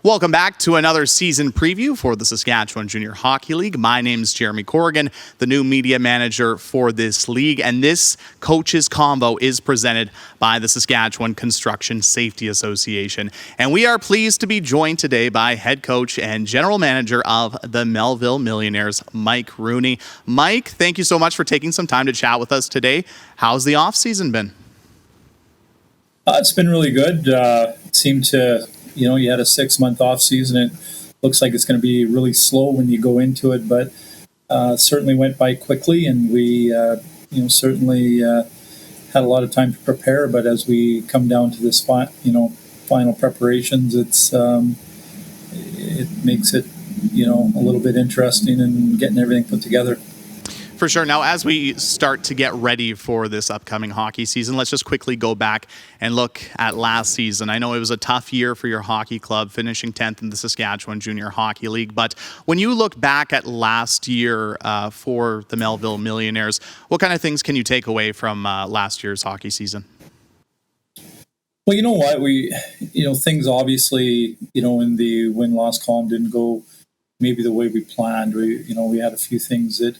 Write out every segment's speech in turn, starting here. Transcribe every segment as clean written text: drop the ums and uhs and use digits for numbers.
Welcome back to another season preview for the Saskatchewan Junior Hockey League. My name's Jeromy Corrigan, the new media manager for this league, and this Coaches Convo is presented by the Saskatchewan Construction Safety Association. And we are pleased to be joined today by head coach and general manager of the Melville Millionaires, Mike Rooney. Mike, thank you so much for taking some time to chat with us today. How's the off-season been? It's been really good. It seemed to... you had a 6-month off season. It looks like it's going to be really slow when you go into it, but certainly went by quickly, and we, certainly had a lot of time to prepare. But as we come down to this, final preparations, it makes it, a little bit interesting and getting everything put together. For sure. Now, as we start to get ready for this upcoming hockey season, let's just quickly go back and look at last season. I know it was a tough year for your hockey club, finishing 10th in the Saskatchewan Junior Hockey League. But when you look back at last year for the Melville Millionaires, what kind of things can you take away from last year's hockey season? Well, you know what? Things obviously, in the win-loss column didn't go maybe the way we planned. We had a few things that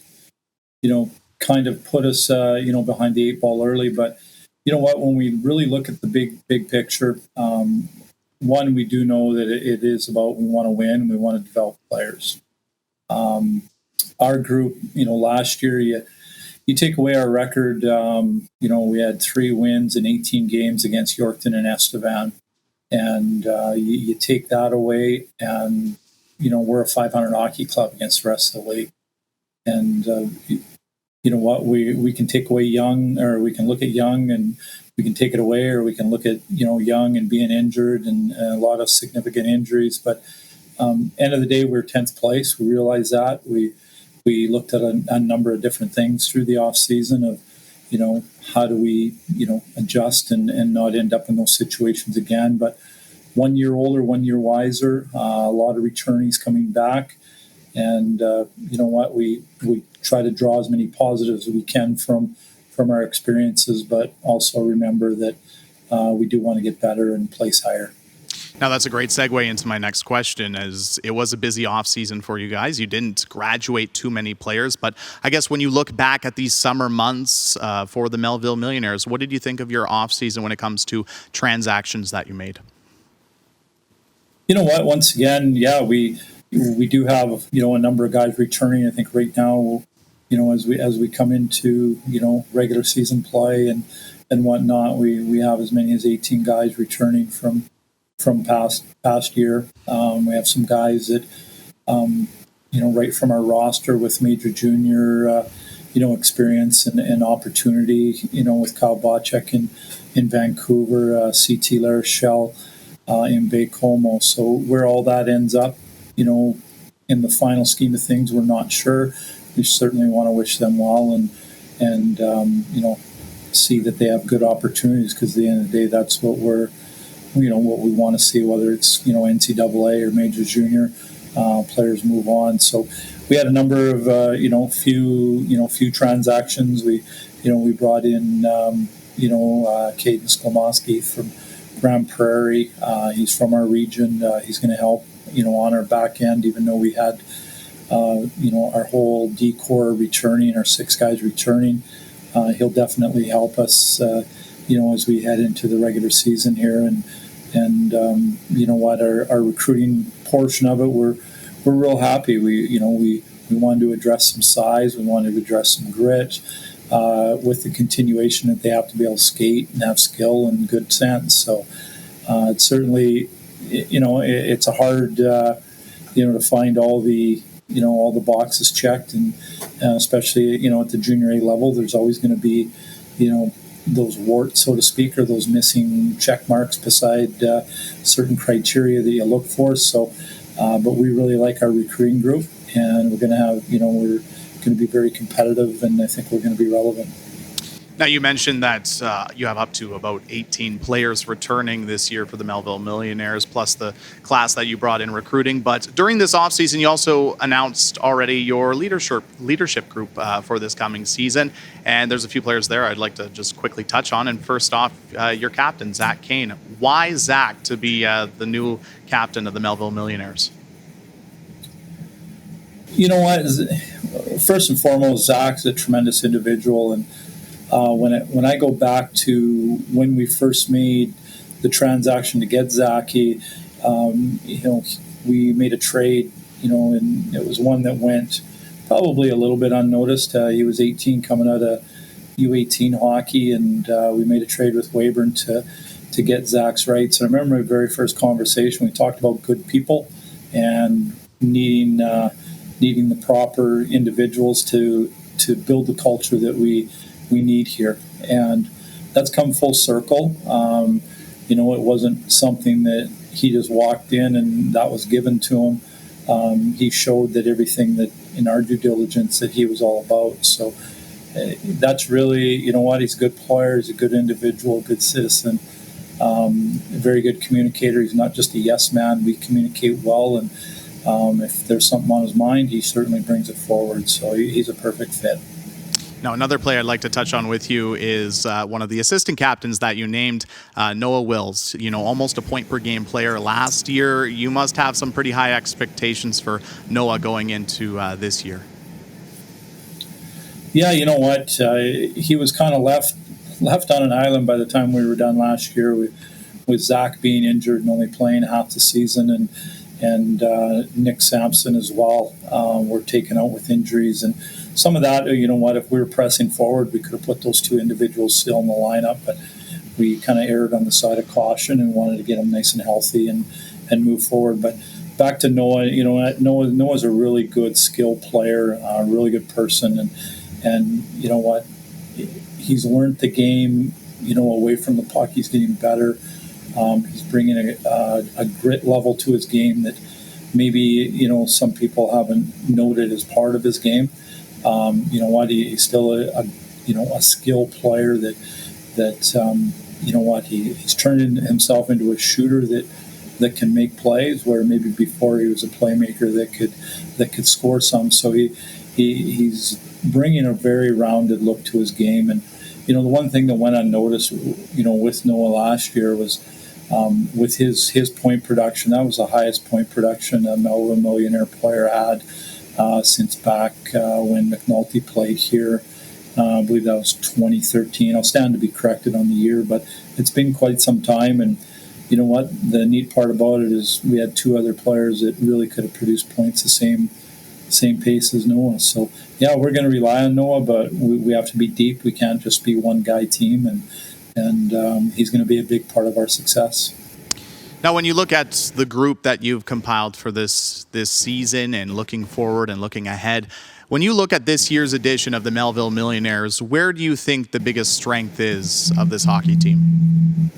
kind of put us, behind the 8 ball early. But you know what, when we really look at the big picture, one, we do know that it is about, we want to win, we want to develop players. Our group, last year, you take away our record, we had 3 wins in 18 games against Yorkton and Estevan. And you take that away, and, we're a 500 hockey club against the rest of the league. And you know what, we can take away Young, or we can look at Young and we can take it away, or we can look at Young and being injured and a lot of significant injuries. But end of the day, we're 10th place. We realize that. We looked at a number of different things through the off season of how do we adjust and not end up in those situations again. But 1 year older, 1 year wiser, a lot of returnees coming back. And we try to draw as many positives as we can from our experiences, but also remember that we do want to get better and place higher. Now, that's a great segue into my next question, as it was a busy offseason for you guys. You didn't graduate too many players, but I guess when you look back at these summer months for the Melville Millionaires, what did you think of your offseason when it comes to transactions that you made? You know what? Once again, we do have, a number of guys returning. I think right now, as we come into, regular season play and whatnot, we have as many as 18 guys returning from past year. We have some guys that, right from our roster with major junior, experience and opportunity, with Kyle Bocek in Vancouver, CT La Rochelle in Baie-Comeau. So where all that ends up, in the final scheme of things, we're not sure. We certainly want to wish them well and see that they have good opportunities, because at the end of the day, that's what what we want to see, whether it's, NCAA or major junior players move on. So we had a number of, few transactions. We brought in, Caden Sklomoski from Grand Prairie. He's from our region. He's going to help, on our back end, even though we had, our whole D-core returning, our 6 guys returning. He'll definitely help us, as we head into the regular season here. And our recruiting portion of it, we're real happy. We wanted to address some size. We wanted to address some grit, with the continuation that they have to be able to skate and have skill and good sense. So it's certainly, it's a hard, to find all the boxes checked, and especially, at the junior A level, there's always going to be, those warts, so to speak, or those missing check marks beside certain criteria that you look for. So, but we really like our recruiting group, and we're going to have, we're going to be very competitive, and I think we're going to be relevant. Now, you mentioned that you have up to about 18 players returning this year for the Melville Millionaires, plus the class that you brought in recruiting. But during this offseason, you also announced already your leadership group for this coming season. And there's a few players there I'd like to just quickly touch on. And first off, your captain, Zach Kane. Why Zach to be the new captain of the Melville Millionaires? You know what? First and foremost, Zach's a tremendous individual, and when I go back to when we first made the transaction to get Zach, we made a trade, and it was one that went probably a little bit unnoticed. He was 18 coming out of U18 hockey, and we made a trade with Weyburn to get Zach's rights. And I remember my very first conversation, we talked about good people and needing the proper individuals to build the culture that we need here, and that's come full circle. It wasn't something that he just walked in and that was given to him. He showed that everything that in our due diligence that he was all about. So that's really, he's a good player, he's a good individual, a good citizen, a very good communicator. He's not just a yes man. We communicate well, and if there's something on his mind, he certainly brings it forward. So he's a perfect fit. Now, another player I'd like to touch on with you is one of the assistant captains that you named, Noah Wills. Almost a point per game player last year. You must have some pretty high expectations for Noah going into this year. Yeah, you know what? He was kind of left on an island by the time we were done last year with Zach being injured and only playing half the season, and Nick Sampson as well were taken out with injuries. And some of that, if we were pressing forward, we could have put those two individuals still in the lineup, but we kind of erred on the side of caution and wanted to get them nice and healthy and move forward. But back to Noah, Noah's a really good skill player, a really good person, and he's learned the game, away from the puck. He's getting better. He's bringing a grit level to his game that maybe some people haven't noted as part of his game. He's still a skill player that he's turned himself into a shooter that can make plays where maybe before he was a playmaker that could score some. So he's bringing a very rounded look to his game. And the one thing that went unnoticed with Noah last year was with his point production. That was the highest point production a Melville Millionaire player had since back when McNulty played here. I believe that was 2013. I'll stand to be corrected on the year, but it's been quite some time. And you know what? The neat part about it is we had two other players that really could have produced points the same pace as Noah. So yeah, we're going to rely on Noah, but we have to be deep. We can't just be one guy team, and he's going to be a big part of our success. Now, when you look at the group that you've compiled for this season and looking forward and looking ahead, when you look at this year's edition of the Melville Millionaires, where do you think the biggest strength is of this hockey team?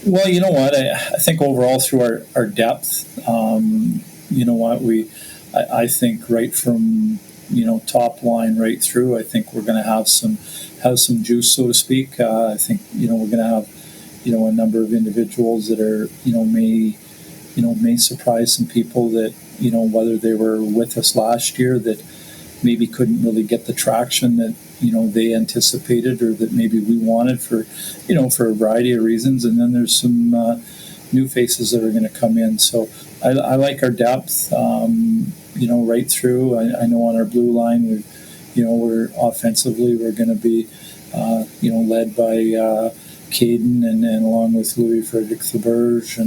Well, you know what? I think overall through our depth, I think right from top line right through, I think we're going to have some juice, so to speak. I think we're going to have a number of individuals that are may surprise some people that whether they were with us last year that maybe couldn't really get the traction that they anticipated or that maybe we wanted for a variety of reasons. And then there's some new faces that are going to come in. So I like our depth, right through. I know on our blue line, we're offensively, we're going to be, led by Kane and along with Louis Frederick Thaberge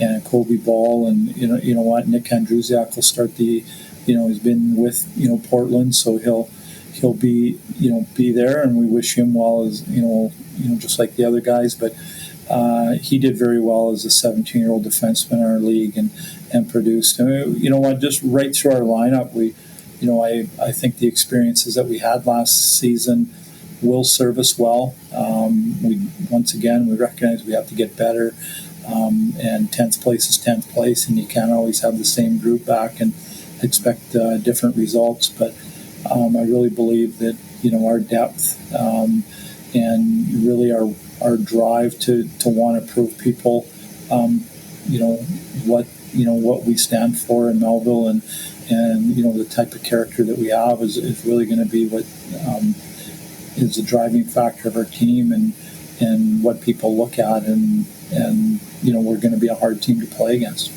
and Kobe Ball. And, Nick Andrusiak will start he's been with, Portland, so he'll be there, and we wish him well as, just like the other guys. But he did very well as a 17-year-old defenseman in our league and produced. And, just right through our lineup, I think the experiences that we had last season will serve us well. We recognize we have to get better. And 10th place is 10th place, and you can't always have the same group back and expect different results. But I really believe that our depth, and really our drive to want to prove people, what we stand for in Melville, and the type of character that we have is really going to be what is the driving factor of our team, and what people look at, and we're going to be a hard team to play against.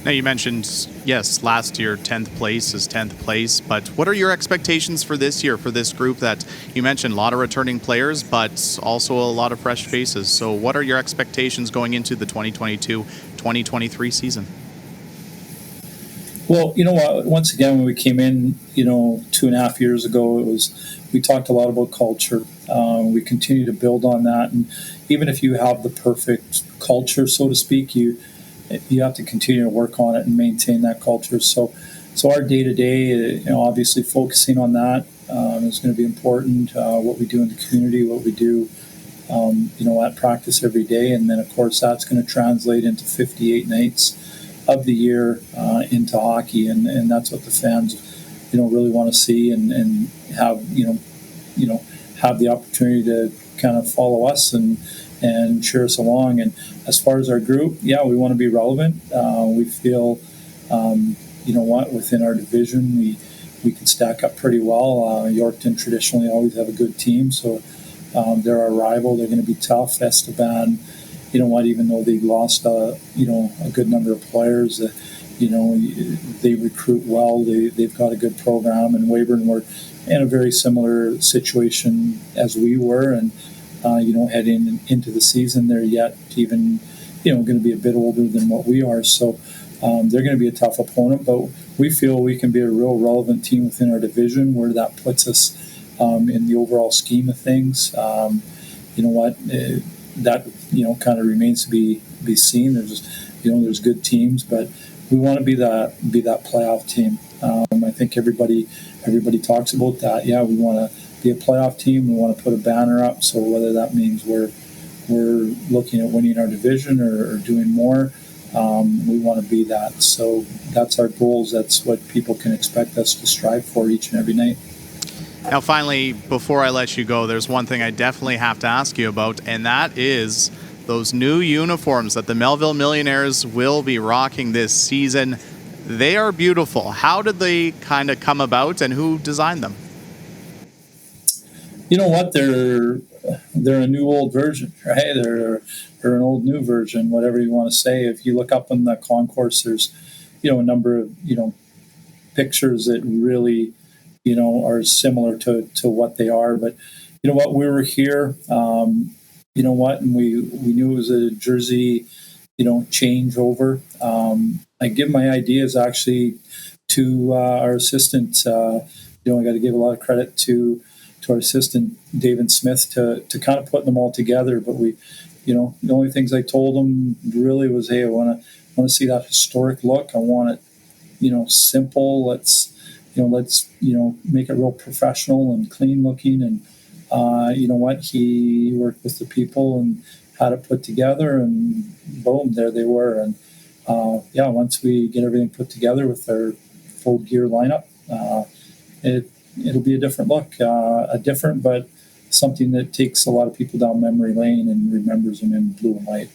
Now, you mentioned, yes, last year 10th place is 10th place, but what are your expectations for this year, for this group that you mentioned? A lot of returning players, but also a lot of fresh faces. So what are your expectations going into the 2022-2023 season? Well, once again, when we came in, 2.5 years ago, we talked a lot about culture. We continue to build on that, and even if you have the perfect culture, so to speak, you have to continue to work on it and maintain that culture. So our day to day, obviously focusing on that is going to be important. What we do in the community, what we do, at practice every day, and then of course that's going to translate into 58 nights of the year into hockey, and that's what the fans, really want to see, and have have the opportunity to kind of follow us and cheer us along. And as far as our group, we want to be relevant. We feel, within our division, we can stack up pretty well. Yorkton traditionally always have a good team, so they're our rival. They're going to be tough. Esteban, even though they lost, a good number of players, they recruit well. They've got a good program, and Weyburn were in a very similar situation as we were, and heading into the season, they're yet even, going to be a bit older than what we are. So they're going to be a tough opponent, but we feel we can be a real relevant team within our division, where that puts us in the overall scheme of things. That kind of remains to be seen. There's good teams, but we want to be that playoff team. I think everybody talks about that. We want to be a playoff team. We want to put a banner up. So whether that means we're looking at winning our division or doing more, we want to be that. So that's our goals. That's what people can expect us to strive for each and every night. Now, finally, before I let you go, there's one thing I definitely have to ask you about, and that is those new uniforms that the Melville Millionaires will be rocking this season. They are beautiful. How did they kind of come about, and who designed them? You know what? They're a new old version, right? They're an old new version, whatever you want to say. If you look up in the concourse, there's a number of pictures that really are similar to what they are. But what, we were here, and we knew it was a jersey changeover. I give my ideas actually to our assistant. I got to give a lot of credit to our assistant David Smith to kind of put them all together. But we, the only things I told him really was, hey, I want to see that historic look. I want it, simple. Let's make it real professional and clean looking. And he worked with the people and had it put together, and boom, there they were. And once we get everything put together with our full gear lineup, it'll be a different look, but something that takes a lot of people down memory lane and remembers them in blue and white.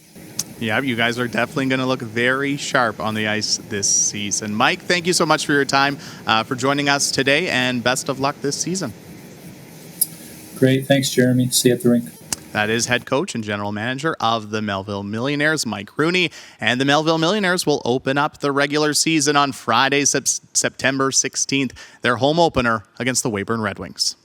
Yeah, you guys are definitely going to look very sharp on the ice this season. Mike, thank you so much for your time, for joining us today, and best of luck this season. Great. Thanks, Jeromy. See you at the rink. That is head coach and general manager of the Melville Millionaires, Mike Rooney. And the Melville Millionaires will open up the regular season on Friday, September 16th, their home opener against the Weyburn Red Wings.